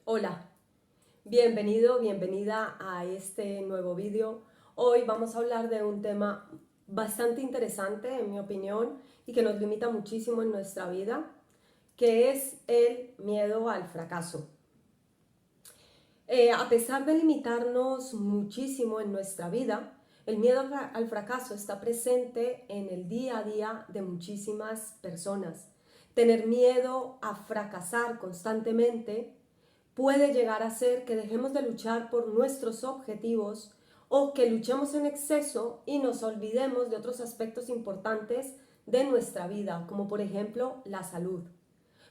Hola, bienvenido, bienvenida a este nuevo vídeo. Hoy vamos a hablar de un tema bastante interesante, en mi opinión, y que nos limita muchísimo en nuestra vida, que es el miedo al fracaso. A pesar de limitarnos muchísimo en nuestra vida, el miedo al fracaso está presente en el día a día de muchísimas personas. Tener miedo a fracasar constantemente puede llegar a ser que dejemos de luchar por nuestros objetivos o que luchemos en exceso y nos olvidemos de otros aspectos importantes de nuestra vida, como por ejemplo la salud.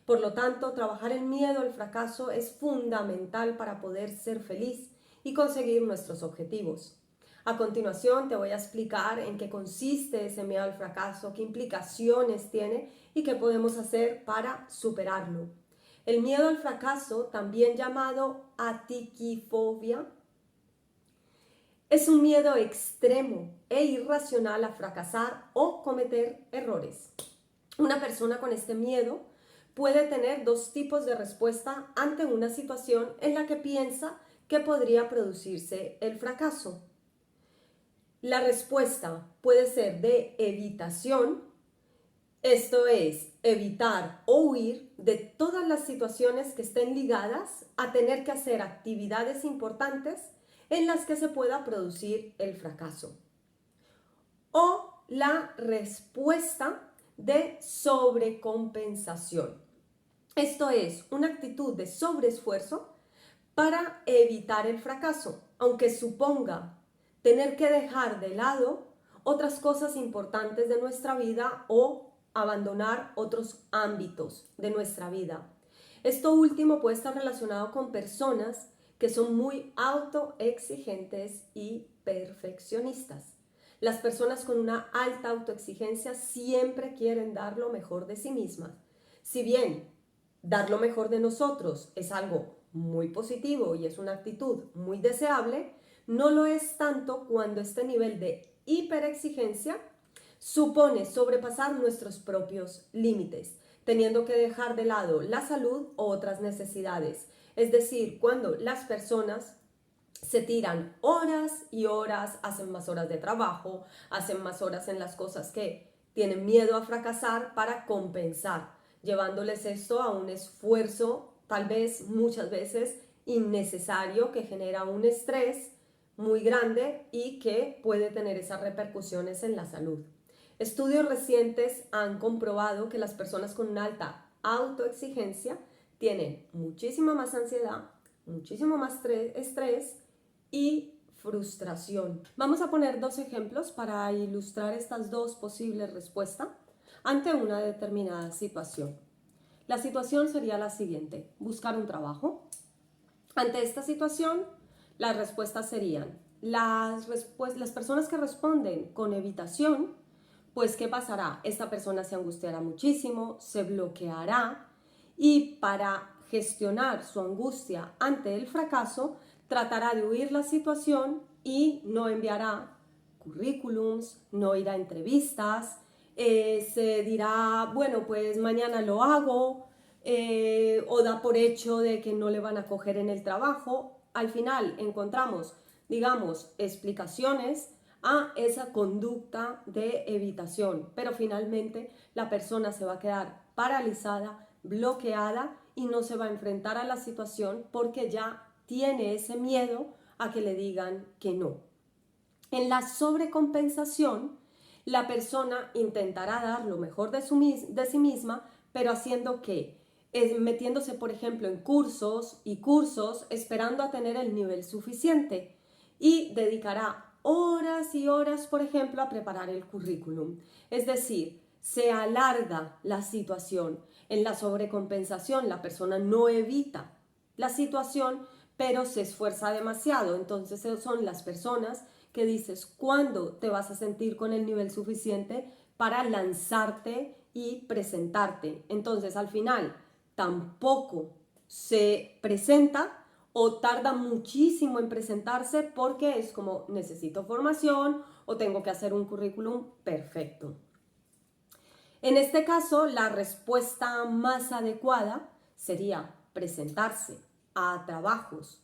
Por lo tanto, trabajar el miedo al fracaso es fundamental para poder ser feliz y conseguir nuestros objetivos. A continuación te voy a explicar en qué consiste ese miedo al fracaso, qué implicaciones tiene y qué podemos hacer para superarlo. El miedo al fracaso, también llamado atiquifobia, es un miedo extremo e irracional a fracasar o cometer errores. Una persona con este miedo puede tener dos tipos de respuesta ante una situación en la que piensa que podría producirse el fracaso. La respuesta puede ser de evitación, esto es, evitar o huir de todas las situaciones que estén ligadas a tener que hacer actividades importantes en las que se pueda producir el fracaso. O la respuesta de sobrecompensación. Esto es una actitud de sobreesfuerzo para evitar el fracaso, aunque suponga tener que dejar de lado otras cosas importantes de nuestra vida o abandonar otros ámbitos de nuestra vida. Esto último puede estar relacionado con personas que son muy autoexigentes y perfeccionistas. Las personas con una alta autoexigencia siempre quieren dar lo mejor de sí mismas. Si bien dar lo mejor de nosotros es algo muy positivo y es una actitud muy deseable, no lo es tanto cuando este nivel de hiperexigencia supone sobrepasar nuestros propios límites, teniendo que dejar de lado la salud o otras necesidades. Es decir, cuando las personas se tiran horas y horas, hacen más horas de trabajo, hacen más horas en las cosas que tienen miedo a fracasar para compensar, llevándoles esto a un esfuerzo tal vez muchas veces innecesario que genera un estrés muy grande y que puede tener esas repercusiones en la salud. Estudios recientes han comprobado que las personas con una alta autoexigencia tienen muchísima más ansiedad, muchísimo más estrés y frustración. Vamos a poner dos ejemplos para ilustrar estas dos posibles respuestas ante una determinada situación. La situación sería la siguiente: buscar un trabajo. Ante esta situación, las respuestas serían las personas que responden con evitación, pues ¿qué pasará? Esta persona se angustiará muchísimo, se bloqueará y para gestionar su angustia ante el fracaso, tratará de huir la situación y no enviará currículums, no irá a entrevistas, se dirá, bueno, pues mañana lo hago, o da por hecho de que no le van a coger en el trabajo. Al final encontramos, digamos, explicaciones a esa conducta de evitación, pero finalmente la persona se va a quedar paralizada, bloqueada y no se va a enfrentar a la situación porque ya tiene ese miedo a que le digan que no. En la sobrecompensación, la persona intentará dar lo mejor de sí misma, pero haciendo que metiéndose, por ejemplo, en cursos y cursos, esperando a tener el nivel suficiente y dedicará horas y horas, por ejemplo, a preparar el currículum. Es decir, se alarga la situación. En la sobrecompensación, la persona no evita la situación, pero se esfuerza demasiado. Entonces, son las personas que dices, ¿cuándo te vas a sentir con el nivel suficiente para lanzarte y presentarte? Entonces, al final, tampoco se presenta o tarda muchísimo en presentarse porque es como necesito formación o tengo que hacer un currículum perfecto. En este caso, la respuesta más adecuada sería presentarse. a trabajos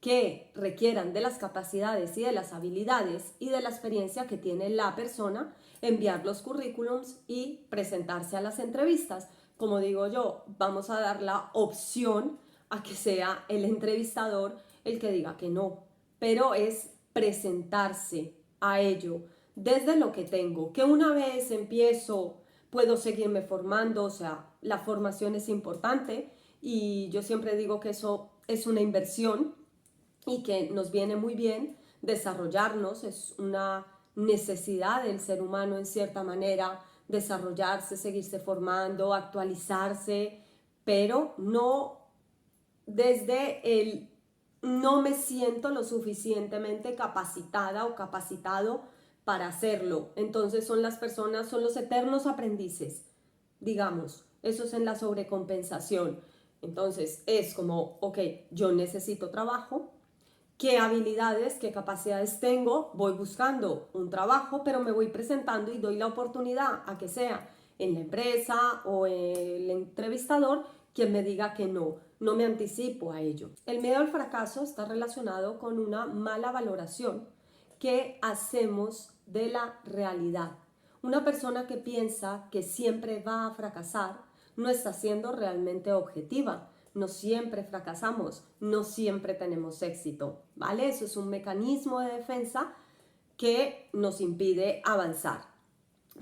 que requieran de las capacidades y de las habilidades y de la experiencia que tiene la persona, enviar los currículums y presentarse a las entrevistas. Como digo yo, vamos a dar la opción a que sea el entrevistador el que diga que no, pero es presentarse a ello desde lo que tengo, que una vez empiezo puedo seguirme formando, o sea, la formación es importante y yo siempre digo que eso es una inversión y que nos viene muy bien desarrollarnos, es una necesidad del ser humano en cierta manera, desarrollarse, seguirse formando, actualizarse, pero no desde el no me siento lo suficientemente capacitada o capacitado para hacerlo. Entonces son las personas, son los eternos aprendices, digamos, eso es en la sobrecompensación. Entonces es como, ok, yo necesito trabajo, qué habilidades, qué capacidades tengo, voy buscando un trabajo, pero me voy presentando y doy la oportunidad a que sea en la empresa o el entrevistador quien me diga que no, no me anticipo a ello. El miedo al fracaso está relacionado con una mala valoración que hacemos de la realidad. Una persona que piensa que siempre va a fracasar no está siendo realmente objetiva. No siempre fracasamos, no siempre tenemos éxito, ¿vale? Eso es un mecanismo de defensa que nos impide avanzar.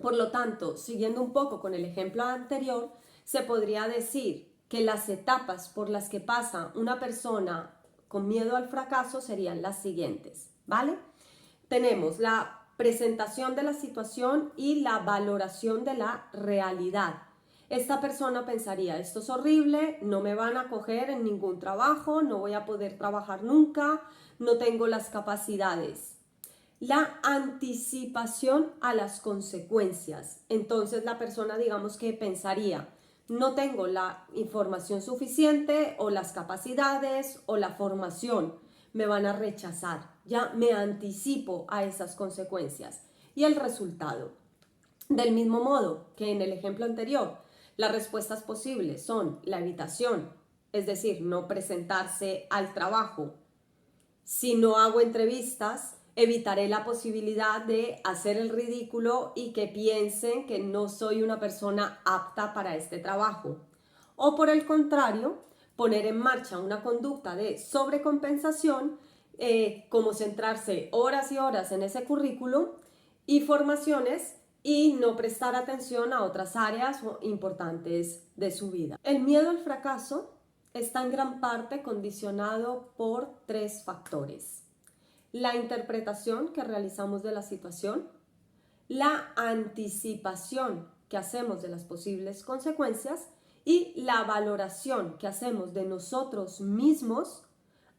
Por lo tanto, siguiendo un poco con el ejemplo anterior, se podría decir que las etapas por las que pasa una persona con miedo al fracaso serían las siguientes, ¿vale? Tenemos la presentación de la situación y la valoración de la realidad. Esta persona pensaría, esto es horrible, no me van a coger en ningún trabajo, no voy a poder trabajar nunca, no tengo las capacidades. La anticipación a las consecuencias. Entonces la persona, digamos que pensaría, no tengo la información suficiente o las capacidades o la formación, me van a rechazar. Ya me anticipo a esas consecuencias. Y el resultado. Del mismo modo que en el ejemplo anterior, las respuestas posibles son la evitación, es decir, no presentarse al trabajo. Si no hago entrevistas, evitaré la posibilidad de hacer el ridículo y que piensen que no soy una persona apta para este trabajo. O por el contrario, poner en marcha una conducta de sobrecompensación, como centrarse horas y horas en ese currículo y formaciones y no prestar atención a otras áreas importantes de su vida. El miedo al fracaso está en gran parte condicionado por tres factores: la interpretación que realizamos de la situación, la anticipación que hacemos de las posibles consecuencias y la valoración que hacemos de nosotros mismos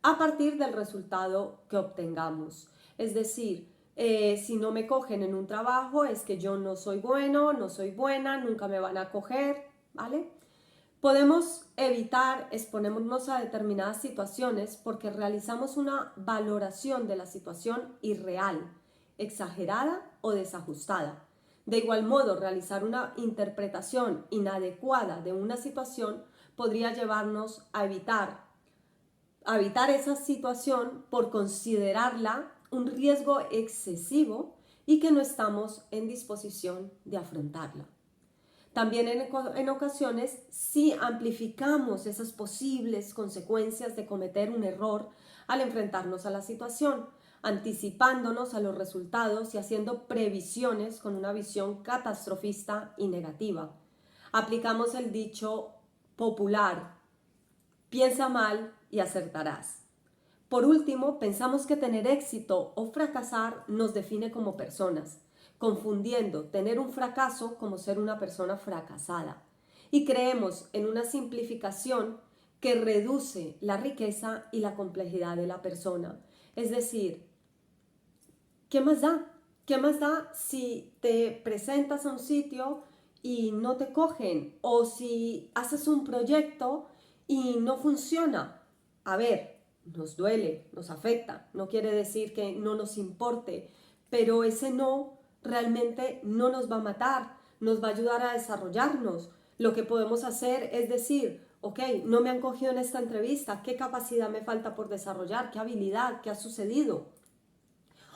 a partir del resultado que obtengamos. Es decir, si no me cogen en un trabajo es que yo no soy bueno, no soy buena, nunca me van a coger, ¿vale? Podemos evitar exponernos a determinadas situaciones porque realizamos una valoración de la situación irreal, exagerada o desajustada. De igual modo, realizar una interpretación inadecuada de una situación podría llevarnos a evitar esa situación por considerarla un riesgo excesivo y que no estamos en disposición de afrontarla. También en ocasiones, si amplificamos esas posibles consecuencias de cometer un error al enfrentarnos a la situación, anticipándonos a los resultados y haciendo previsiones con una visión catastrofista y negativa. Aplicamos el dicho popular, piensa mal y acertarás. Por último, pensamos que tener éxito o fracasar nos define como personas, confundiendo tener un fracaso como ser una persona fracasada. Y creemos en una simplificación que reduce la riqueza y la complejidad de la persona. Es decir, ¿qué más da? ¿Qué más da si te presentas a un sitio y no te cogen? O si haces un proyecto y no funciona. A ver, nos duele, nos afecta, no quiere decir que no nos importe, pero ese no realmente no nos va a matar, nos va a ayudar a desarrollarnos. Lo que podemos hacer es decir, ok, no me han cogido en esta entrevista, ¿qué capacidad me falta por desarrollar? ¿Qué habilidad? ¿Qué ha sucedido?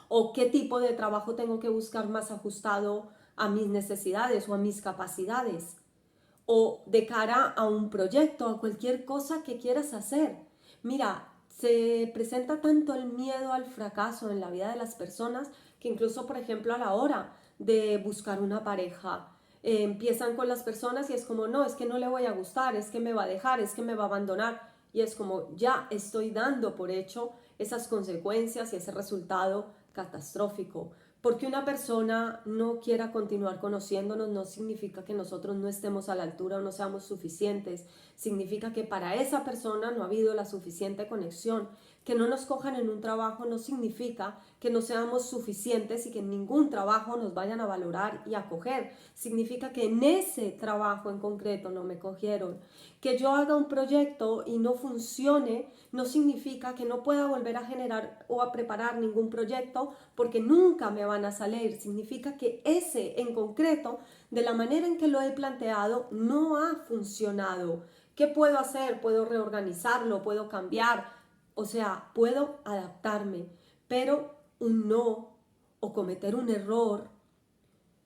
¿O qué tipo de trabajo tengo que buscar más ajustado a mis necesidades o a mis capacidades? O de cara a un proyecto, a cualquier cosa que quieras hacer. Mira, se presenta tanto el miedo al fracaso en la vida de las personas que incluso, por ejemplo, a la hora de buscar una pareja, empiezan con las personas y es como, no, es que no le voy a gustar, es que me va a dejar, es que me va a abandonar. Y es como, ya estoy dando por hecho esas consecuencias y ese resultado catastrófico. Porque una persona no quiera continuar conociéndonos no significa que nosotros no estemos a la altura o no seamos suficientes. Significa que para esa persona no ha habido la suficiente conexión. Que no nos cojan en un trabajo no significa que no seamos suficientes y que en ningún trabajo nos vayan a valorar y a coger. Significa que en ese trabajo en concreto no me cogieron. Que yo haga un proyecto y no funcione no significa que no pueda volver a generar o a preparar ningún proyecto porque nunca me van a salir. Significa que ese en concreto, de la manera en que lo he planteado, no ha funcionado. ¿Qué puedo hacer? Puedo reorganizarlo, puedo cambiar, o sea, puedo adaptarme, pero un no o cometer un error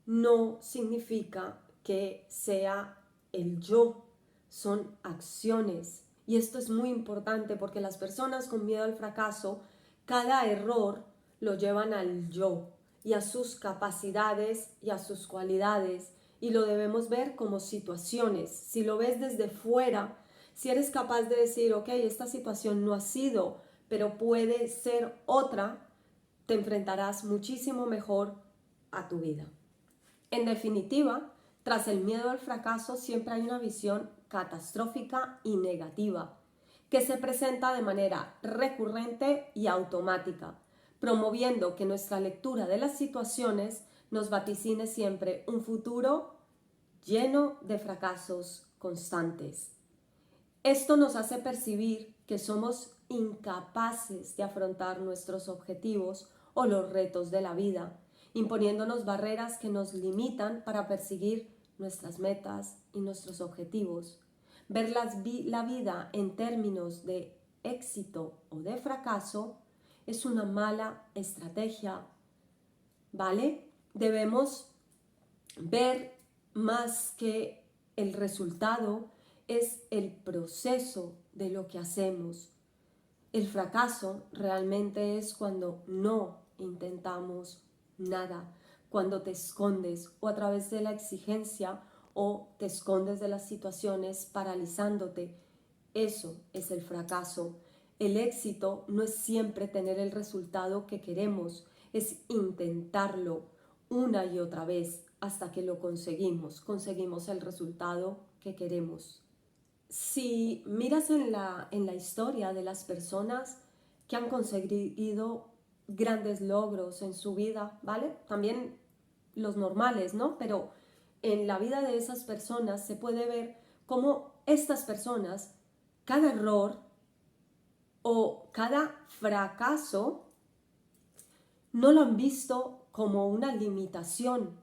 no significa que sea el yo, son acciones. Y esto es muy importante porque las personas con miedo al fracaso, cada error lo llevan al yo y a sus capacidades y a sus cualidades. Y lo debemos ver como situaciones. Si lo ves desde fuera, si eres capaz de decir, ok, esta situación no ha sido, pero puede ser otra, te enfrentarás muchísimo mejor a tu vida. En definitiva, tras el miedo al fracaso siempre hay una visión catastrófica y negativa que se presenta de manera recurrente y automática, promoviendo que nuestra lectura de las situaciones nos vaticine siempre un futuro lleno de fracasos constantes. Esto nos hace percibir que somos incapaces de afrontar nuestros objetivos o los retos de la vida, imponiéndonos barreras que nos limitan para perseguir nuestras metas y nuestros objetivos. Ver la vida en términos de éxito o de fracaso es una mala estrategia, ¿vale? Debemos ver más que el resultado, es el proceso de lo que hacemos. El fracaso realmente es cuando no intentamos nada, cuando te escondes o a través de la exigencia o te escondes de las situaciones paralizándote. Eso es el fracaso. El éxito no es siempre tener el resultado que queremos, es intentarlo una y otra vez hasta que lo conseguimos el resultado que queremos. Si miras en la historia de las personas que han conseguido grandes logros en su vida, ¿vale? También los normales, ¿no? Pero en la vida de esas personas se puede ver cómo estas personas, cada error o cada fracaso, no lo han visto como una limitación,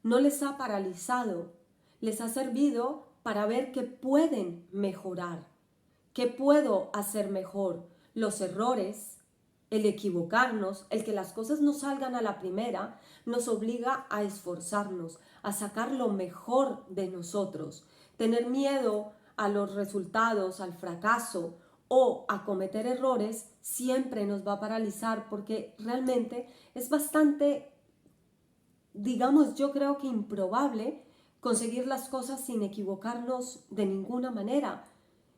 no les ha paralizado, les ha servido para ver que pueden mejorar, que puedo hacer mejor. Los errores, el equivocarnos, el que las cosas no salgan a la primera, nos obliga a esforzarnos, a sacar lo mejor de nosotros. Tener miedo a los resultados, al fracaso o a cometer errores siempre nos va a paralizar porque realmente es bastante, digamos, yo creo que improbable conseguir las cosas sin equivocarnos de ninguna manera.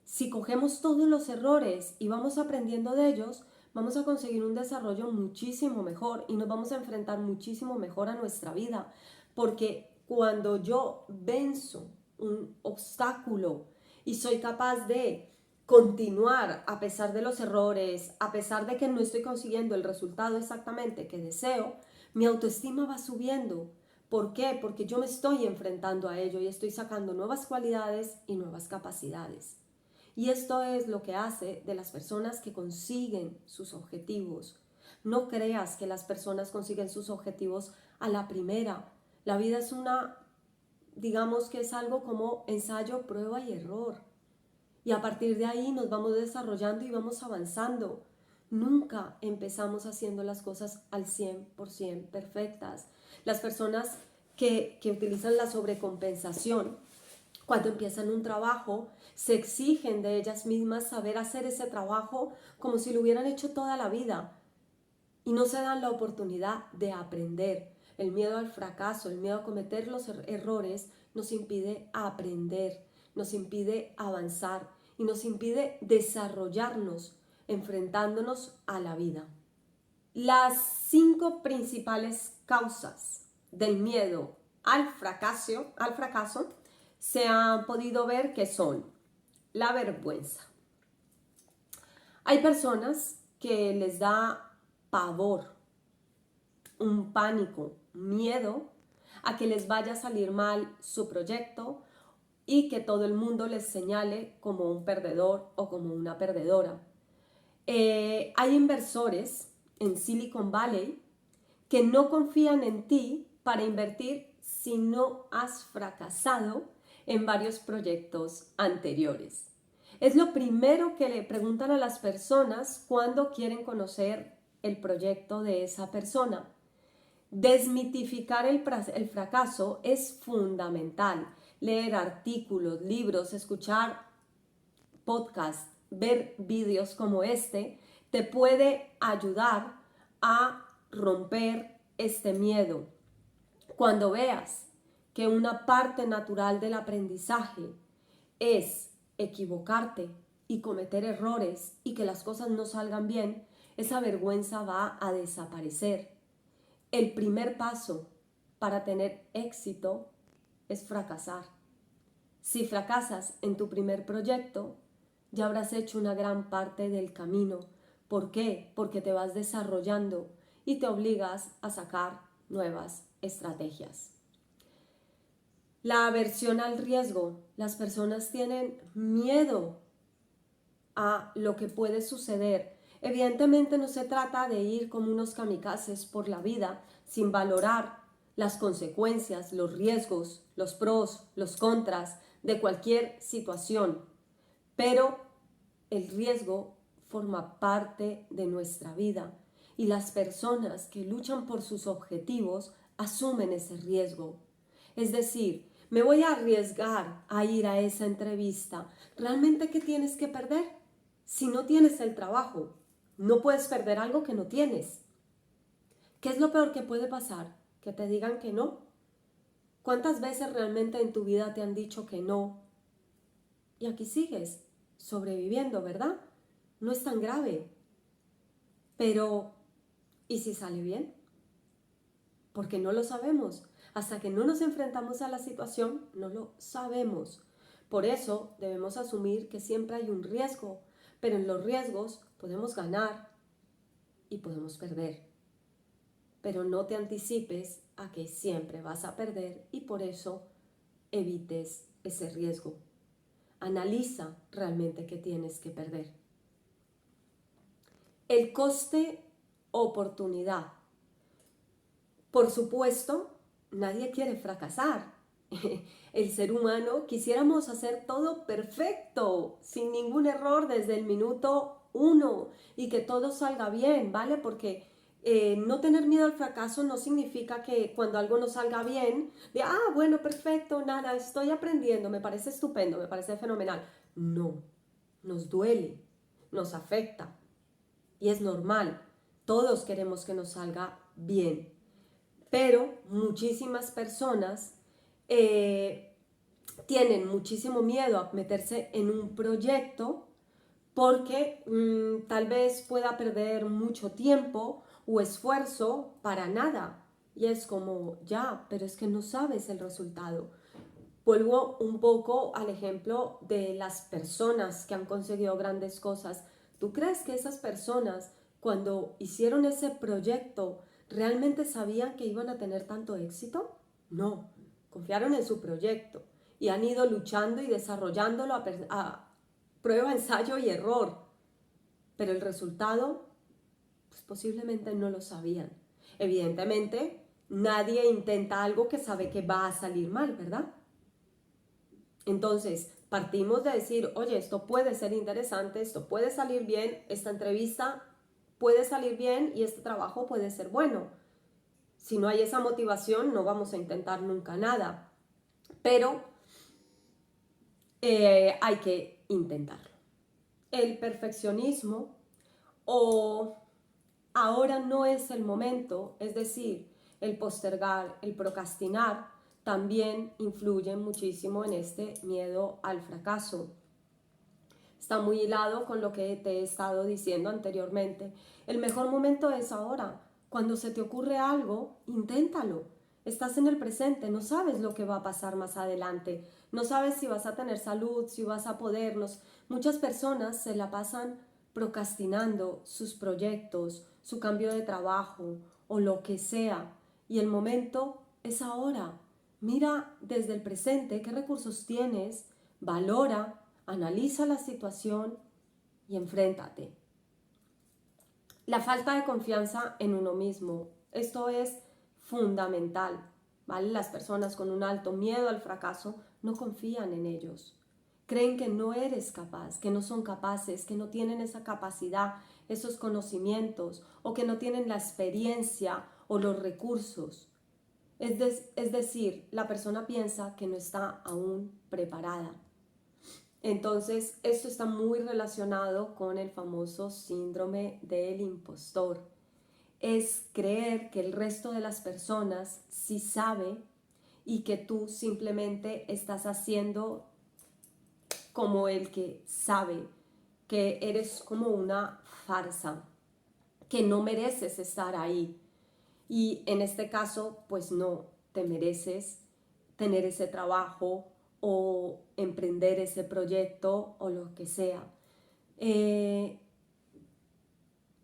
Si cogemos todos los errores y vamos aprendiendo de ellos, vamos a conseguir un desarrollo muchísimo mejor y nos vamos a enfrentar muchísimo mejor a nuestra vida. Porque cuando yo venzo un obstáculo y soy capaz de continuar a pesar de los errores, a pesar de que no estoy consiguiendo el resultado exactamente que deseo, mi autoestima va subiendo. ¿Por qué? Porque yo me estoy enfrentando a ello y estoy sacando nuevas cualidades y nuevas capacidades. Y esto es lo que hace de las personas que consiguen sus objetivos. No creas que las personas consiguen sus objetivos a la primera. La vida es una digamos que es algo como ensayo, prueba y error. Y a partir de ahí nos vamos desarrollando y vamos avanzando. Nunca empezamos haciendo las cosas al 100% perfectas. Las personas que utilizan la sobrecompensación, cuando empiezan un trabajo, se exigen de ellas mismas saber hacer ese trabajo como si lo hubieran hecho toda la vida y no se dan la oportunidad de aprender. El miedo al fracaso, el miedo a cometer los errores nos impide aprender, nos impide avanzar y nos impide desarrollarnos enfrentándonos a la vida. Las 5 principales causas del miedo al fracaso se han podido ver que son la vergüenza. Hay personas que les da pavor, un pánico, miedo a que les vaya a salir mal su proyecto y que todo el mundo les señale como un perdedor o como una perdedora. Hay inversores en Silicon Valley que no confían en ti para invertir si no has fracasado en varios proyectos anteriores. Es lo primero que le preguntan a las personas cuando quieren conocer el proyecto de esa persona. Desmitificar el fracaso es fundamental. Leer artículos, libros, escuchar podcasts, ver vídeos como este, te puede ayudar a romper este miedo. Cuando veas que una parte natural del aprendizaje es equivocarte y cometer errores y que las cosas no salgan bien, esa vergüenza va a desaparecer. El primer paso para tener éxito es fracasar. Si fracasas en tu primer proyecto, ya habrás hecho una gran parte del camino. ¿Por qué? Porque te vas desarrollando y te obligas a sacar nuevas estrategias. La aversión al riesgo. Las personas tienen miedo a lo que puede suceder. Evidentemente no se trata de ir como unos kamikazes por la vida sin valorar las consecuencias, los riesgos, los pros, los contras de cualquier situación, pero el riesgo forma parte de nuestra vida y las personas que luchan por sus objetivos asumen ese riesgo. Es decir, me voy a arriesgar a ir a esa entrevista. ¿Realmente qué tienes que perder? Si no tienes el trabajo, no puedes perder algo que no tienes. ¿Qué es lo peor que puede pasar? Que te digan que no. ¿Cuántas veces realmente en tu vida te han dicho que no? Y aquí sigues sobreviviendo, ¿verdad? No es tan grave. Pero, ¿y si sale bien? Porque no lo sabemos. Hasta que no nos enfrentamos a la situación, no lo sabemos. Por eso debemos asumir que siempre hay un riesgo, pero en los riesgos podemos ganar y podemos perder. Pero no te anticipes a que siempre vas a perder y por eso evites ese riesgo. Analiza realmente qué tienes que perder. El coste oportunidad. Por supuesto, nadie quiere fracasar. El ser humano quisiéramos hacer todo perfecto, sin ningún error desde el minuto 1 y que todo salga bien, ¿vale? Porque no tener miedo al fracaso no significa que cuando algo no salga bien, bueno, perfecto, nada, estoy aprendiendo, me parece estupendo, me parece fenomenal. No, nos duele, nos afecta y es normal. Todos queremos que nos salga bien. Pero muchísimas personas tienen muchísimo miedo a meterse en un proyecto porque tal vez pueda perder mucho tiempo o esfuerzo para nada. Y es como, ya, pero es que no sabes el resultado. Vuelvo un poco al ejemplo de las personas que han conseguido grandes cosas. ¿Tú crees que esas personas, cuando hicieron ese proyecto, realmente sabían que iban a tener tanto éxito? No, confiaron en su proyecto y han ido luchando y desarrollándolo a prueba, ensayo y error. Pero el resultado, pues posiblemente no lo sabían. Evidentemente, nadie intenta algo que sabe que va a salir mal, ¿verdad? Entonces, partimos de decir, oye, esto puede ser interesante, esto puede salir bien, esta entrevista puede salir bien y este trabajo puede ser bueno. Si no hay esa motivación, no vamos a intentar nunca nada, pero hay que intentarlo. El perfeccionismo o ahora no es el momento, es decir, el postergar, el procrastinar, también influyen muchísimo en este miedo al fracaso. Está muy hilado con lo que te he estado diciendo anteriormente. El mejor momento es ahora. Cuando se te ocurre algo, inténtalo. Estás en el presente, no sabes lo que va a pasar más adelante. No sabes si vas a tener salud, si vas a podernos. Muchas personas se la pasan procrastinando sus proyectos, su cambio de trabajo o lo que sea. Y el momento es ahora. Mira desde el presente qué recursos tienes, valora, analiza la situación y enfréntate. La falta de confianza en uno mismo. Esto es fundamental, ¿vale? Las personas con un alto miedo al fracaso no confían en ellos. Creen que no eres capaz, que no son capaces, que no tienen esa capacidad, esos conocimientos o que no tienen la experiencia o los recursos. Es decir, la persona piensa que no está aún preparada. Entonces, esto está muy relacionado con el famoso síndrome del impostor. Es creer que el resto de las personas sí sabe y que tú simplemente estás haciendo como el que sabe, que eres como una farsa, que no mereces estar ahí. Y en este caso, pues no, te mereces tener ese trabajo o emprender ese proyecto o lo que sea.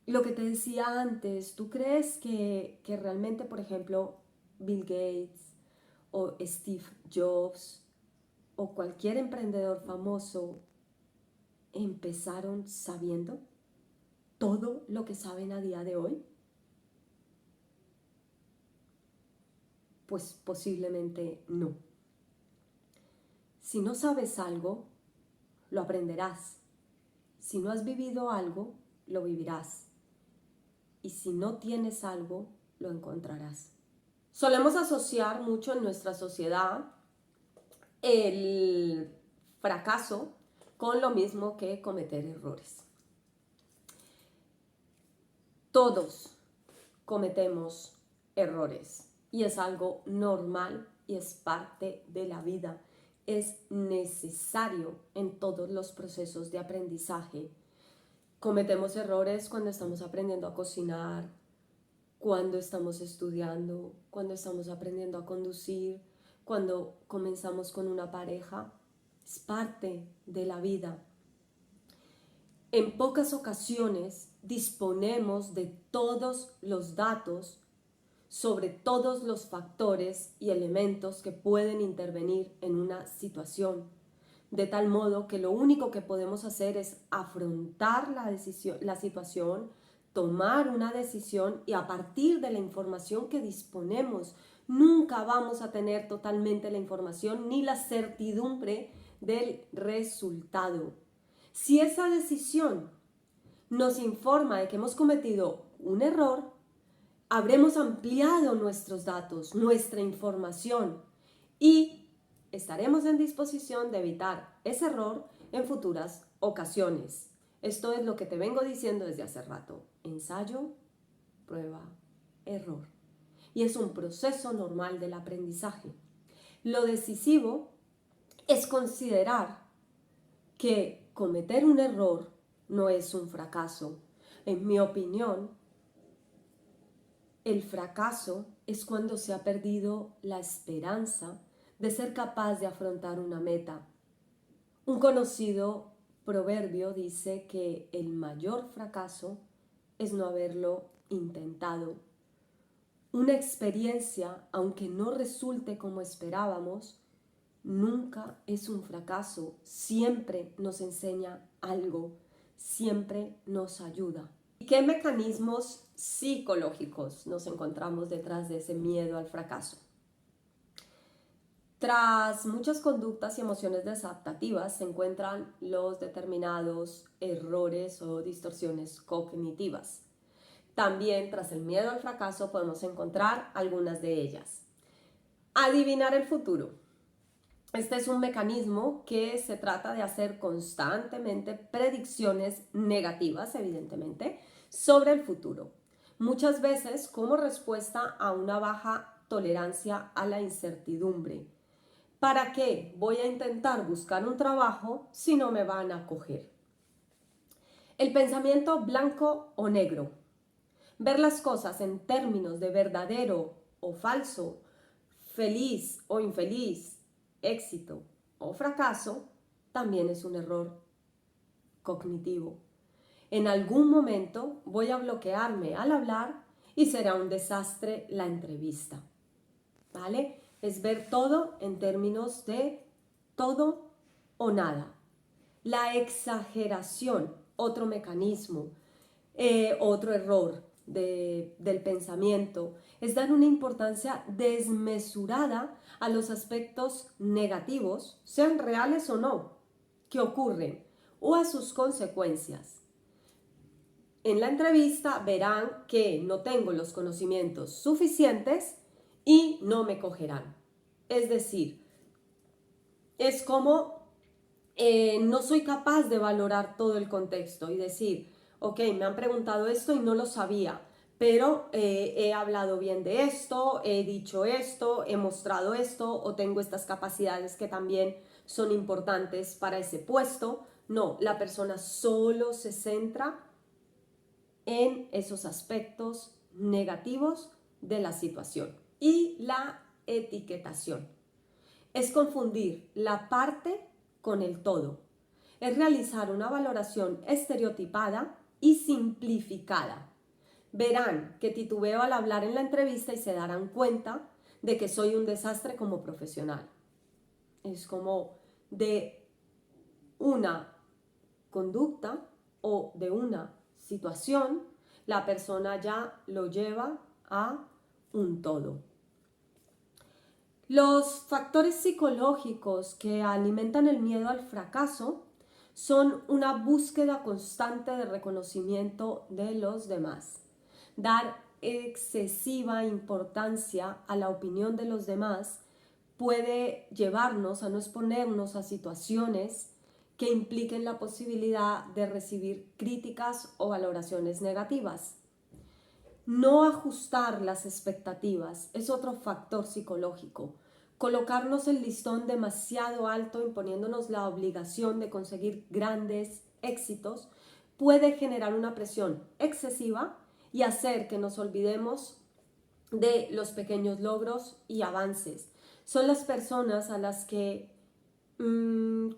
Lo que te decía antes, ¿tú crees que realmente, por ejemplo, Bill Gates o Steve Jobs o cualquier emprendedor famoso empezaron sabiendo todo lo que saben a día de hoy? Pues posiblemente no. Si no sabes algo, lo aprenderás. Si no has vivido algo, lo vivirás. Y si no tienes algo, lo encontrarás. Solemos asociar mucho en nuestra sociedad el fracaso con lo mismo que cometer errores. Todos cometemos errores y es algo normal y es parte de la vida. Es necesario en todos los procesos de aprendizaje. Cometemos errores cuando estamos aprendiendo a cocinar, cuando estamos estudiando, cuando estamos aprendiendo a conducir, cuando comenzamos con una pareja. Es parte de la vida. En pocas ocasiones disponemos de todos los datos sobre todos los factores y elementos que pueden intervenir en una situación, de tal modo que lo único que podemos hacer es afrontar la situación, tomar una decisión y a partir de la información que disponemos, nunca vamos a tener totalmente la información ni la certidumbre del resultado. Si esa decisión nos informa de que hemos cometido un error, habremos ampliado nuestros datos, nuestra información y estaremos en disposición de evitar ese error en futuras ocasiones. Esto es lo que te vengo diciendo desde hace rato. Ensayo, prueba, error. Y es un proceso normal del aprendizaje. Lo decisivo es considerar que cometer un error no es un fracaso. En mi opinión, el fracaso es cuando se ha perdido la esperanza de ser capaz de afrontar una meta. Un conocido proverbio dice que el mayor fracaso es no haberlo intentado. Una experiencia, aunque no resulte como esperábamos, nunca es un fracaso. Siempre nos enseña algo, siempre nos ayuda. ¿Y qué mecanismos psicológicos nos encontramos detrás de ese miedo al fracaso? Tras muchas conductas y emociones desadaptativas se encuentran los determinados errores o distorsiones cognitivas. También tras el miedo al fracaso podemos encontrar algunas de ellas. Adivinar el futuro. Este es un mecanismo que se trata de hacer constantemente predicciones negativas, evidentemente, sobre el futuro. Muchas veces como respuesta a una baja tolerancia a la incertidumbre. ¿Para qué voy a intentar buscar un trabajo si no me van a coger? El pensamiento blanco o negro. Ver las cosas en términos de verdadero o falso, feliz o infeliz, éxito o fracaso, también es un error cognitivo. En algún momento voy a bloquearme al hablar y será un desastre la entrevista. ¿Vale? Es ver todo en términos de todo o nada. La exageración, otro mecanismo, otro error del pensamiento, es dar una importancia desmesurada a los aspectos negativos, sean reales o no, que ocurren, o a sus consecuencias. En la entrevista verán que no tengo los conocimientos suficientes y no me cogerán. Es decir, es como no soy capaz de valorar todo el contexto y decir, ok, me han preguntado esto y no lo sabía, pero he hablado bien de esto, he dicho esto, he mostrado esto o tengo estas capacidades que también son importantes para ese puesto. No, la persona solo se centra en esos aspectos negativos de la situación. Y la etiquetación es confundir la parte con el todo. Es realizar una valoración estereotipada y simplificada. Verán que titubeo al hablar en la entrevista y se darán cuenta de que soy un desastre como profesional. Es como de una conducta o de una situación, la persona ya lo lleva a un todo. Los factores psicológicos que alimentan el miedo al fracaso son una búsqueda constante de reconocimiento de los demás. Dar excesiva importancia a la opinión de los demás puede llevarnos a no exponernos a situaciones que impliquen la posibilidad de recibir críticas o valoraciones negativas. No ajustar las expectativas es otro factor psicológico. Colocarnos el listón demasiado alto, imponiéndonos la obligación de conseguir grandes éxitos, puede generar una presión excesiva y hacer que nos olvidemos de los pequeños logros y avances. Son las personas a las que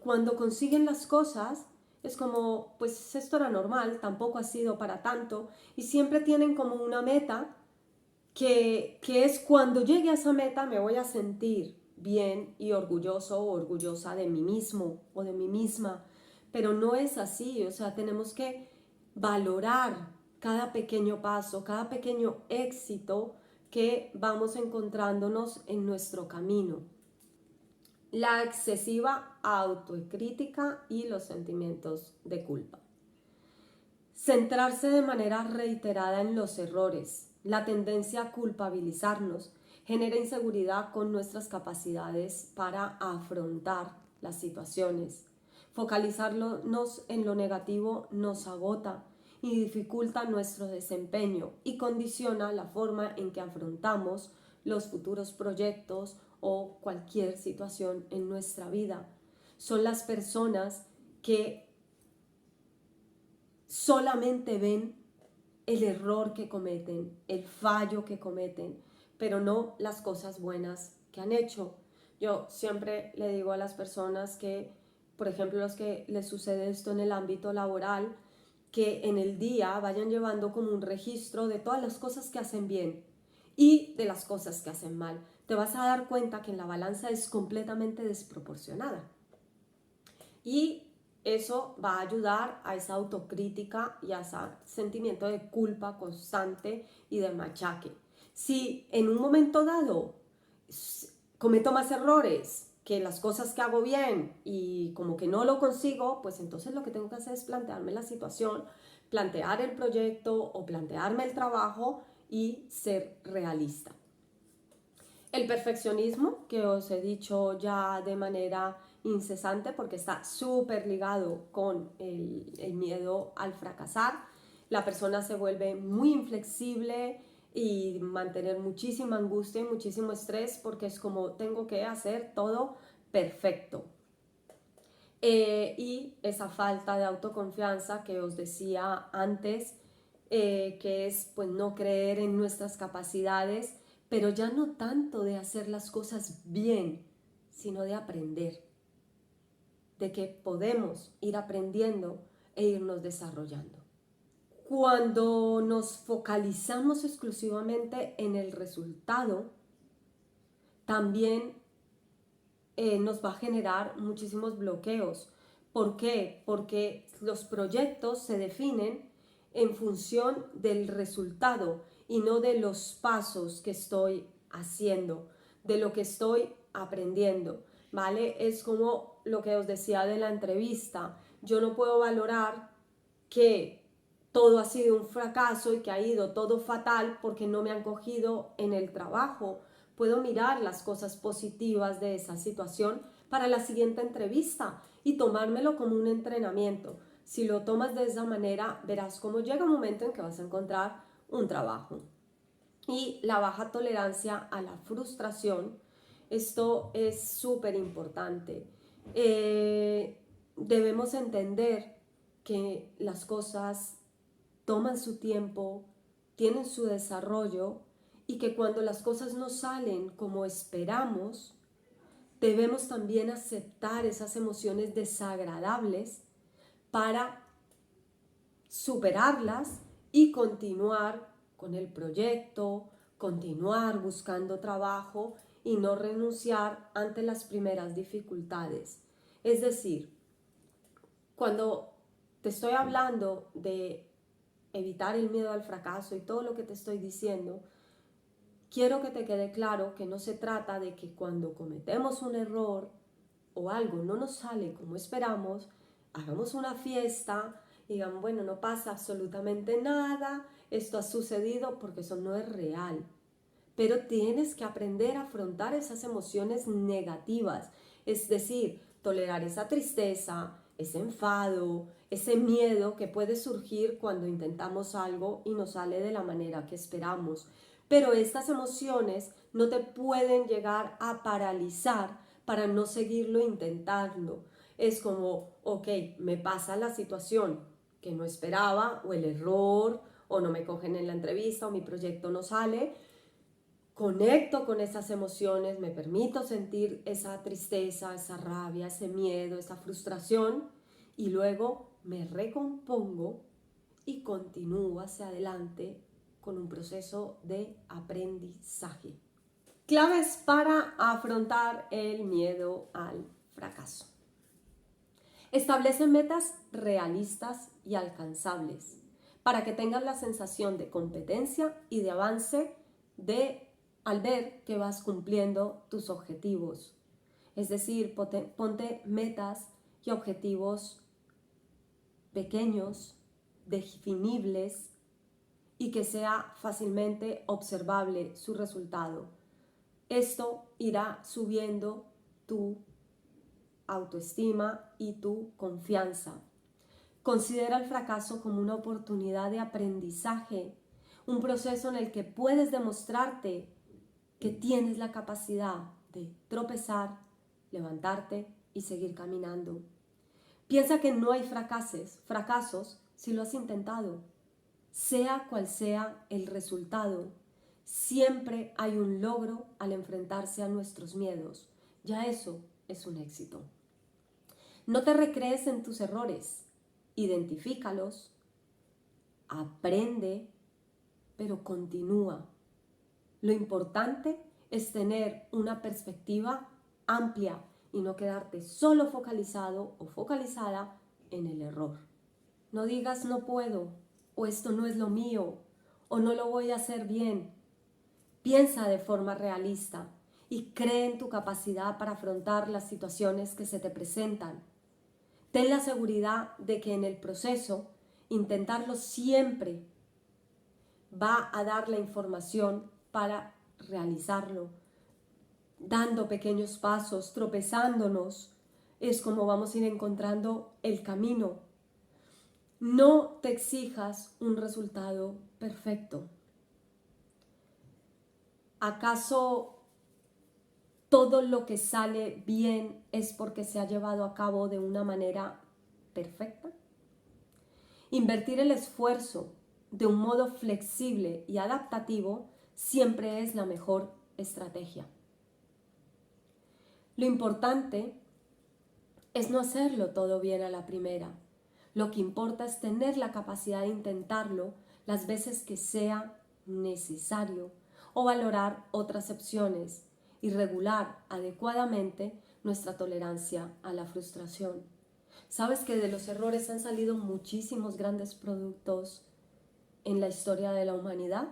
cuando consiguen las cosas es como, pues esto era normal, tampoco ha sido para tanto, y siempre tienen como una meta que es cuando llegue a esa meta me voy a sentir bien y orgulloso o orgullosa de mí mismo o de mí misma, pero no es así, o sea, tenemos que valorar cada pequeño paso, cada pequeño éxito que vamos encontrándonos en nuestro camino. La excesiva autocrítica y los sentimientos de culpa. Centrarse de manera reiterada en los errores, la tendencia a culpabilizarnos, genera inseguridad con nuestras capacidades para afrontar las situaciones. Focalizarnos en lo negativo nos agota y dificulta nuestro desempeño y condiciona la forma en que afrontamos los futuros proyectos o cualquier situación en nuestra vida. Son las personas que solamente ven el error que cometen, el fallo que cometen, pero no las cosas buenas que han hecho. Yo siempre le digo a las personas que, por ejemplo, los que les sucede esto en el ámbito laboral, que en el día vayan llevando como un registro de todas las cosas que hacen bien y de las cosas que hacen mal. Te vas a dar cuenta que en la balanza es completamente desproporcionada. Y eso va a ayudar a esa autocrítica y a ese sentimiento de culpa constante y de machaque. Si en un momento dado cometo más errores que las cosas que hago bien y como que no lo consigo, pues entonces lo que tengo que hacer es plantearme la situación, plantear el proyecto o plantearme el trabajo y ser realista. El perfeccionismo, que os he dicho ya de manera incesante porque está súper ligado con el miedo al fracasar. La persona se vuelve muy inflexible y mantener muchísima angustia y muchísimo estrés porque es como tengo que hacer todo perfecto. Y esa falta de autoconfianza que os decía antes, que es pues no creer en nuestras capacidades, pero ya no tanto de hacer las cosas bien, sino de aprender, de que podemos ir aprendiendo e irnos desarrollando. Cuando nos focalizamos exclusivamente en el resultado, también nos va a generar muchísimos bloqueos. ¿Por qué? Porque los proyectos se definen en función del resultado y no de los pasos que estoy haciendo, de lo que estoy aprendiendo, ¿vale? Es como lo que os decía de la entrevista. Yo no puedo valorar que todo ha sido un fracaso y que ha ido todo fatal porque no me han cogido en el trabajo. Puedo mirar las cosas positivas de esa situación para la siguiente entrevista y tomármelo como un entrenamiento. Si lo tomas de esa manera, verás cómo llega un momento en que vas a encontrar un trabajo. Y la baja tolerancia a la frustración, esto es súper importante. Debemos entender que las cosas toman su tiempo, tienen su desarrollo y que cuando las cosas no salen como esperamos, debemos también aceptar esas emociones desagradables para superarlas y continuar con el proyecto, continuar buscando trabajo y no renunciar ante las primeras dificultades. Es decir, cuando te estoy hablando de evitar el miedo al fracaso y todo lo que te estoy diciendo, quiero que te quede claro que no se trata de que cuando cometemos un error o algo no nos sale como esperamos, hagamos una fiesta y digan, bueno, no pasa absolutamente nada, esto ha sucedido, porque eso no es real. Pero tienes que aprender a afrontar esas emociones negativas, es decir, tolerar esa tristeza, ese enfado, ese miedo que puede surgir cuando intentamos algo y no sale de la manera que esperamos. Pero estas emociones no te pueden llegar a paralizar para no seguirlo intentando. Es como, ok, me pasa la situación que no esperaba, o el error, o no me cogen en la entrevista, o mi proyecto no sale. Conecto con esas emociones, me permito sentir esa tristeza, esa rabia, ese miedo, esa frustración, y luego me recompongo y continúo hacia adelante con un proceso de aprendizaje. Claves para afrontar el miedo al fracaso. Establece metas realistas y alcanzables para que tengas la sensación de competencia y de avance al ver que vas cumpliendo tus objetivos. Es decir, ponte metas y objetivos pequeños, definibles y que sea fácilmente observable su resultado. Esto irá subiendo tu autoestima y tu confianza. Considera el fracaso como una oportunidad de aprendizaje, un proceso en el que puedes demostrarte que tienes la capacidad de tropezar, levantarte y seguir caminando. Piensa que no hay fracasos si lo has intentado. Sea cual sea el resultado, siempre hay un logro al enfrentarse a nuestros miedos. Ya eso es un éxito. No te recrees en tus errores, identifícalos, aprende, pero continúa. Lo importante es tener una perspectiva amplia y no quedarte solo focalizado o focalizada en el error. No digas no puedo, o esto no es lo mío, o no lo voy a hacer bien. Piensa de forma realista y cree en tu capacidad para afrontar las situaciones que se te presentan. Ten la seguridad de que en el proceso, intentarlo siempre va a dar la información para realizarlo. Dando pequeños pasos, tropezándonos, es como vamos a ir encontrando el camino. No te exijas un resultado perfecto. ¿Acaso todo lo que sale bien es porque se ha llevado a cabo de una manera perfecta? Invertir el esfuerzo de un modo flexible y adaptativo siempre es la mejor estrategia. Lo importante es no hacerlo todo bien a la primera. Lo que importa es tener la capacidad de intentarlo las veces que sea necesario o valorar otras opciones y regular adecuadamente nuestra tolerancia a la frustración. ¿Sabes que de los errores han salido muchísimos grandes productos en la historia de la humanidad?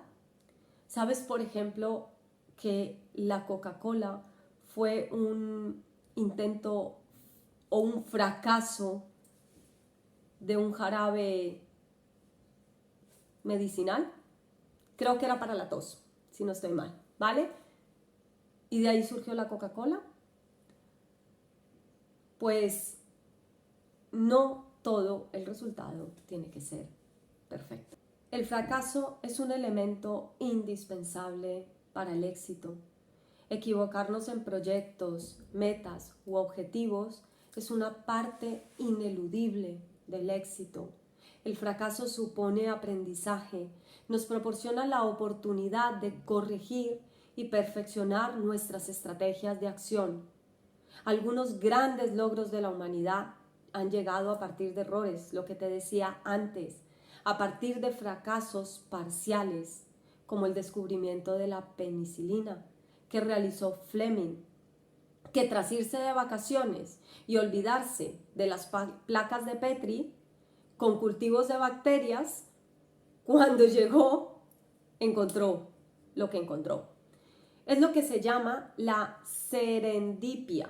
¿Sabes, por ejemplo, que la Coca-Cola fue un intento o un fracaso de un jarabe medicinal? Creo que era para la tos, si no estoy mal, ¿vale? Y de ahí surgió la Coca-Cola. Pues no todo el resultado tiene que ser perfecto. El fracaso es un elemento indispensable para el éxito. Equivocarnos en proyectos, metas u objetivos es una parte ineludible del éxito. El fracaso supone aprendizaje, nos proporciona la oportunidad de corregir y perfeccionar nuestras estrategias de acción. Algunos grandes logros de la humanidad han llegado a partir de errores, lo que te decía antes, a partir de fracasos parciales, como el descubrimiento de la penicilina que realizó Fleming, que tras irse de vacaciones y olvidarse de las placas de Petri con cultivos de bacterias, cuando llegó encontró lo que encontró. Es lo que se llama la serendipia,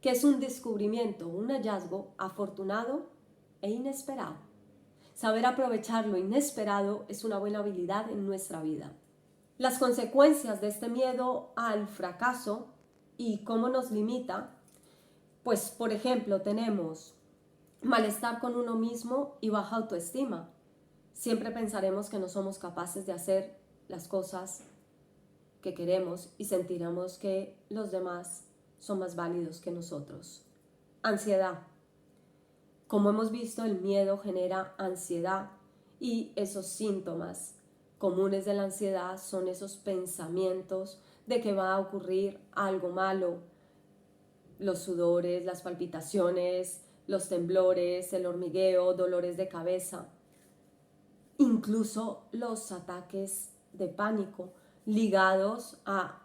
que es un descubrimiento, un hallazgo afortunado e inesperado. Saber aprovechar lo inesperado es una buena habilidad en nuestra vida. Las consecuencias de este miedo al fracaso y cómo nos limita, pues por ejemplo tenemos malestar con uno mismo y baja autoestima. Siempre pensaremos que no somos capaces de hacer las cosas que queremos y sentiremos que los demás son más válidos que nosotros. Ansiedad. Como hemos visto, el miedo genera ansiedad y esos síntomas comunes de la ansiedad son esos pensamientos de que va a ocurrir algo malo, los sudores, las palpitaciones, los temblores, el hormigueo, dolores de cabeza, incluso los ataques de pánico ligados a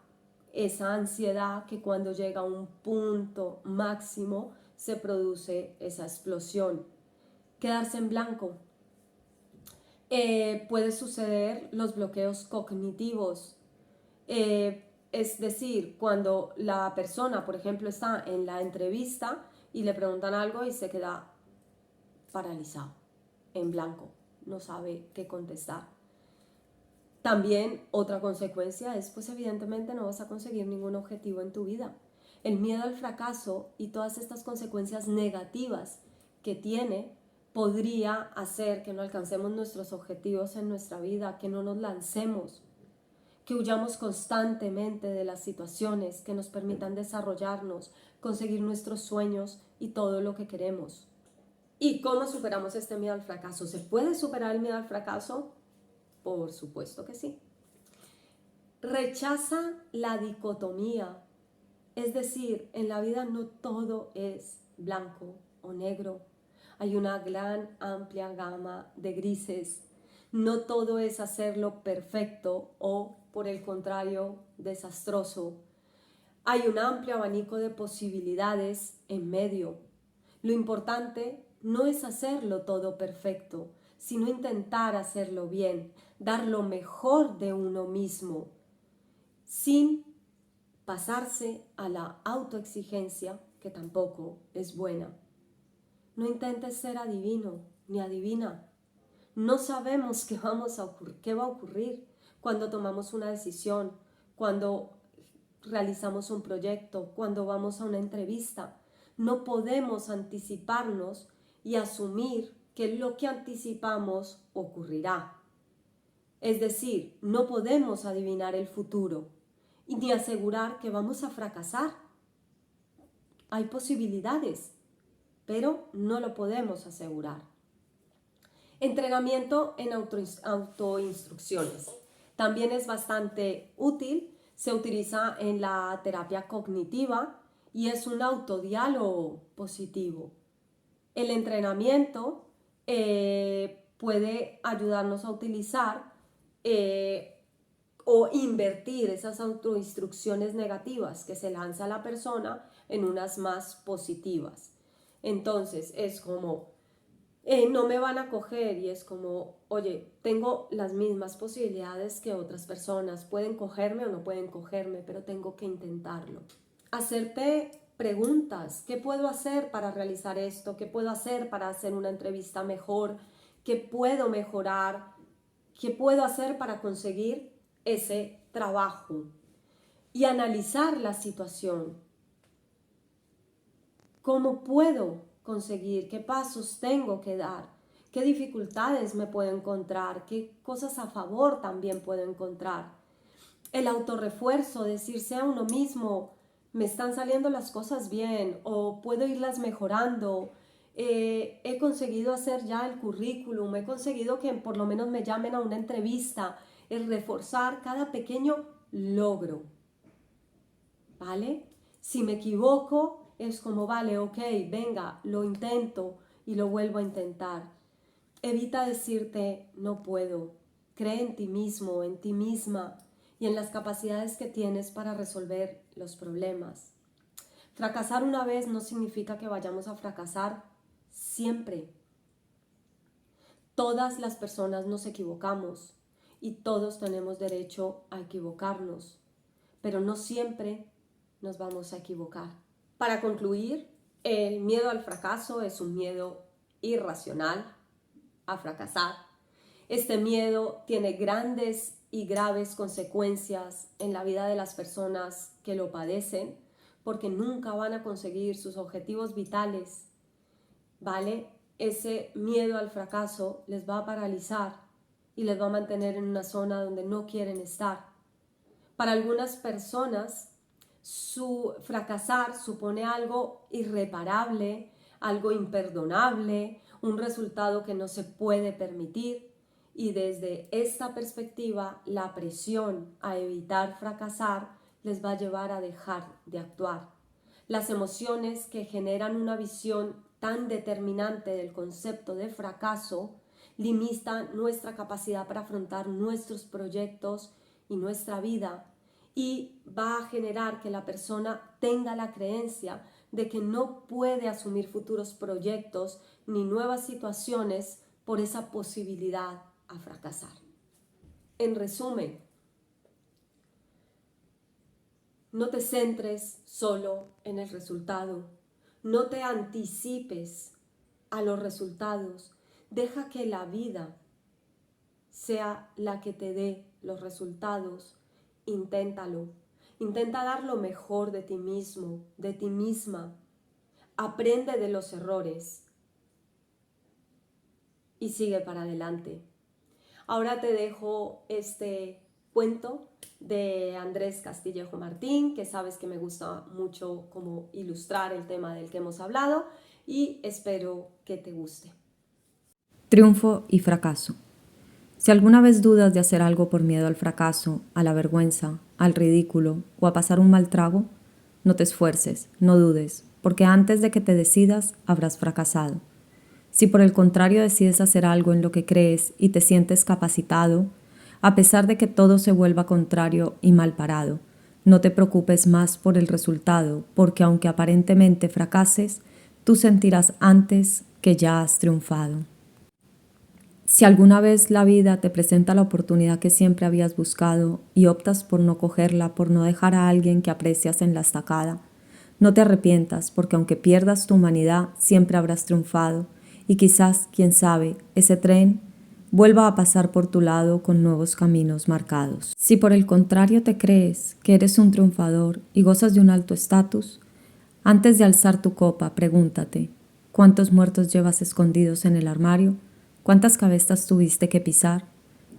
esa ansiedad que cuando llega a un punto máximo se produce esa explosión. Quedarse en blanco. Puede suceder los bloqueos cognitivos, es decir, cuando la persona, por ejemplo, está en la entrevista y le preguntan algo y se queda paralizado, en blanco, no sabe qué contestar. También otra consecuencia es, pues evidentemente no vas a conseguir ningún objetivo en tu vida. El miedo al fracaso y todas estas consecuencias negativas que tiene podría hacer que no alcancemos nuestros objetivos en nuestra vida, que no nos lancemos, que huyamos constantemente de las situaciones que nos permitan desarrollarnos, conseguir nuestros sueños y todo lo que queremos. ¿Y cómo superamos este miedo al fracaso? ¿Se puede superar el miedo al fracaso? Por supuesto que sí. Rechaza la dicotomía, es decir, en la vida no todo es blanco o negro. Hay una gran, amplia gama de grises. No todo es hacerlo perfecto o, por el contrario, desastroso. Hay un amplio abanico de posibilidades en medio. Lo importante no es hacerlo todo perfecto, sino intentar hacerlo bien, dar lo mejor de uno mismo. sin pasarse a la autoexigencia, que tampoco es buena. No intentes ser adivino ni adivina. No sabemos qué va a ocurrir cuando tomamos una decisión, cuando realizamos un proyecto, cuando vamos a una entrevista. No podemos anticiparnos y asumir que lo que anticipamos ocurrirá. Es decir, no podemos adivinar el futuro y ni asegurar que vamos a fracasar. Hay posibilidades, pero no lo podemos asegurar. Entrenamiento en autoinstrucciones. También es bastante útil, se utiliza en la terapia cognitiva y es un autodiálogo positivo. El entrenamiento puede ayudarnos a utilizar o invertir esas autoinstrucciones negativas que se lanza a la persona en unas más positivas. Entonces es como, no me van a coger, y es como, oye, tengo las mismas posibilidades que otras personas, pueden cogerme o no pueden cogerme, pero tengo que intentarlo. Hacerte preguntas, ¿qué puedo hacer para realizar esto? ¿Qué puedo hacer para hacer una entrevista mejor? ¿Qué puedo mejorar? ¿Qué puedo hacer para conseguir ese trabajo? Y analizar la situación. ¿Cómo puedo conseguir? ¿Qué pasos tengo que dar? ¿Qué dificultades me puedo encontrar? ¿Qué cosas a favor también puedo encontrar? El autorrefuerzo, decirse a uno mismo, me están saliendo las cosas bien o puedo irlas mejorando. He conseguido hacer ya el currículum, he conseguido que por lo menos me llamen a una entrevista. El reforzar cada pequeño logro, ¿vale? Si me equivoco, es como, vale, ok, venga, lo intento y lo vuelvo a intentar. Evita decirte, no puedo. Cree en ti mismo, en ti misma y en las capacidades que tienes para resolver los problemas. Fracasar una vez no significa que vayamos a fracasar siempre. Todas las personas nos equivocamos y todos tenemos derecho a equivocarnos, pero no siempre nos vamos a equivocar. Para concluir, el miedo al fracaso es un miedo irracional a fracasar. Este miedo tiene grandes y graves consecuencias en la vida de las personas que lo padecen, porque nunca van a conseguir sus objetivos vitales, ¿vale? Ese miedo al fracaso les va a paralizar y les va a mantener en una zona donde no quieren estar. Para algunas personas, su fracasar supone algo irreparable, algo imperdonable, un resultado que no se puede permitir, y desde esta perspectiva la presión a evitar fracasar les va a llevar a dejar de actuar. Las emociones que generan una visión tan determinante del concepto de fracaso limitan nuestra capacidad para afrontar nuestros proyectos y nuestra vida, y va a generar que la persona tenga la creencia de que no puede asumir futuros proyectos ni nuevas situaciones por esa posibilidad a fracasar. En resumen, no te centres solo en el resultado, no te anticipes a los resultados, deja que la vida sea la que te dé los resultados. Inténtalo, intenta dar lo mejor de ti mismo, de ti misma, aprende de los errores y sigue para adelante. Ahora te dejo este cuento de Andrés Castillejo Martín, que sabes que me gusta mucho como ilustrar el tema del que hemos hablado, y espero que te guste. Triunfo y fracaso. Si alguna vez dudas de hacer algo por miedo al fracaso, a la vergüenza, al ridículo o a pasar un mal trago, no te esfuerces, no dudes, porque antes de que te decidas, habrás fracasado. Si por el contrario decides hacer algo en lo que crees y te sientes capacitado, a pesar de que todo se vuelva contrario y mal parado, no te preocupes más por el resultado, porque aunque aparentemente fracases, tú sentirás antes que ya has triunfado. Si alguna vez la vida te presenta la oportunidad que siempre habías buscado y optas por no cogerla, por no dejar a alguien que aprecias en la estacada, no te arrepientas, porque aunque pierdas tu humanidad, siempre habrás triunfado y quizás, quién sabe, ese tren vuelva a pasar por tu lado con nuevos caminos marcados. Si por el contrario te crees que eres un triunfador y gozas de un alto estatus, antes de alzar tu copa, pregúntate, ¿cuántos muertos llevas escondidos en el armario? ¿Cuántas cabezas tuviste que pisar?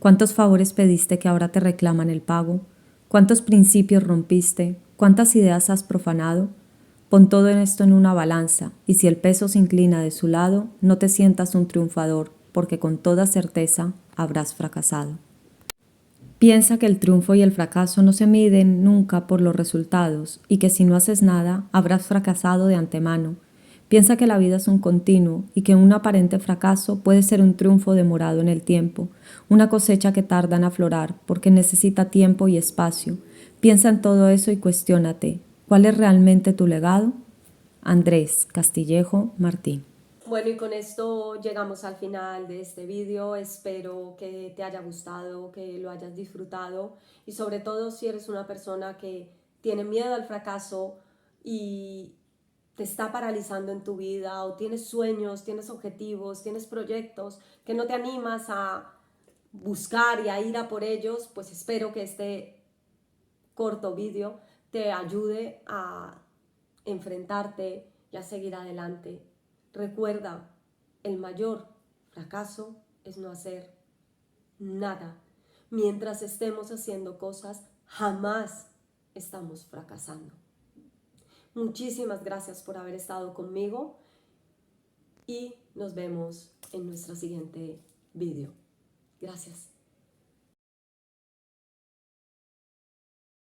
¿Cuántos favores pediste que ahora te reclaman el pago? ¿Cuántos principios rompiste? ¿Cuántas ideas has profanado? Pon todo esto en una balanza, y si el peso se inclina de su lado, no te sientas un triunfador, porque con toda certeza habrás fracasado. Piensa que el triunfo y el fracaso no se miden nunca por los resultados y que si no haces nada, habrás fracasado de antemano. Piensa que la vida es un continuo y que un aparente fracaso puede ser un triunfo demorado en el tiempo, una cosecha que tarda en aflorar porque necesita tiempo y espacio. Piensa en todo eso y cuestiónate, ¿cuál es realmente tu legado? Andrés Castillejo Martín. Bueno, y con esto llegamos al final de este vídeo. Espero que te haya gustado, que lo hayas disfrutado y sobre todo si eres una persona que tiene miedo al fracaso y te está paralizando en tu vida o tienes sueños, tienes objetivos, tienes proyectos que no te animas a buscar y a ir a por ellos, pues espero que este corto vídeo te ayude a enfrentarte y a seguir adelante. Recuerda, el mayor fracaso es no hacer nada. Mientras estemos haciendo cosas, jamás estamos fracasando. Muchísimas gracias por haber estado conmigo y nos vemos en nuestro siguiente video. Gracias.